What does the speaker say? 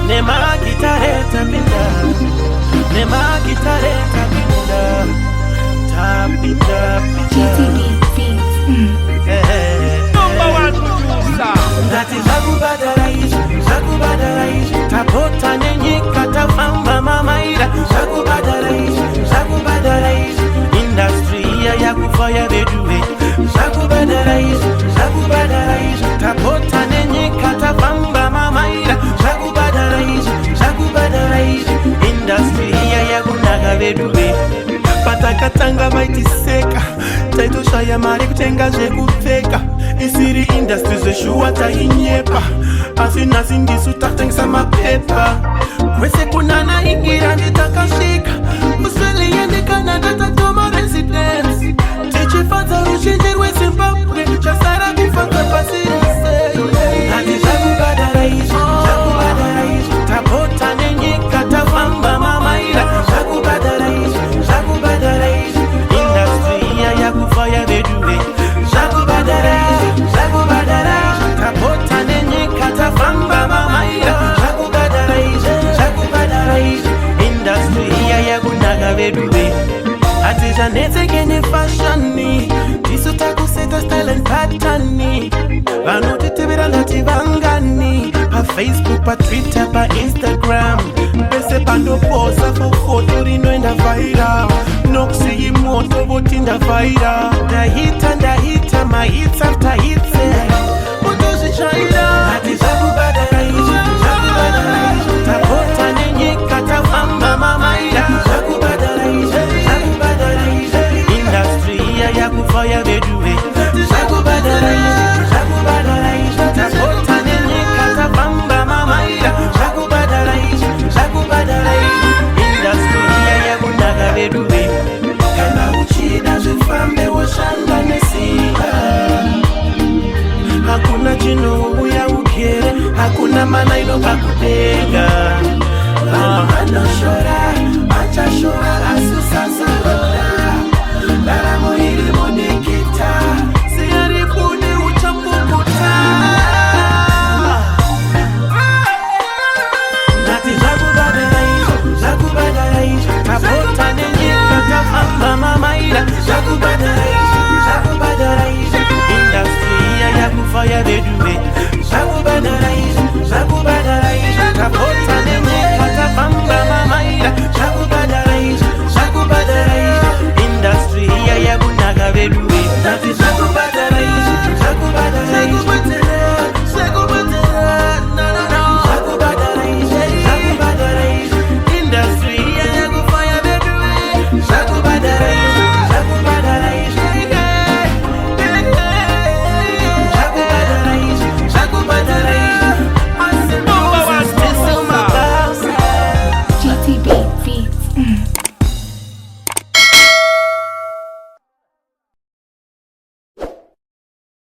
Nema gitare tapinda, nema gitare tapinda, tapinda, GTB Beats. Number one producer. Ngati zakubadalaishi, tapota nenyika tafamba mamaira. Zakubadalaishi, industry ya kufaya beduwe. Zakubadalaishi, tapota nenyika tafamba mamaira. Zakubadalaishi, industry ya kunaga beduwe. Patakatanga maitiseka, taitoshaya mari kutenga zvekupfeka. Isiri industry zveshuwa tainyepa, asi nhasi ndisu tatengesa mapepa. Kwese kunana ingira nditakasvika, musweli yendikana tatatoma residence. Tichifadza ruzhinji rweZimbabwe, chasara kufadza pasi rese. Ngati zakubadalaishi, tapota nenyika tafamba mamaira. Zakubadalaishi, industry ya kufaya beduwe. Zakubadalaishi, tapota nenyika tafamba mamaira. Zakubadalaishi, industry ya kunaga beduwe. Atizanetseke nefashani, tisu takuseta style and pattern. Vanotitevera ndati vangani, pa Facebook, pa Twitter, pa Instagram. Pese pandoposa fofoto rinoenda viral, nokusiyi moto voti ndavhaira. Ndahita, my hits after hits, motozvitsvaira. Ati zakubadalaishi,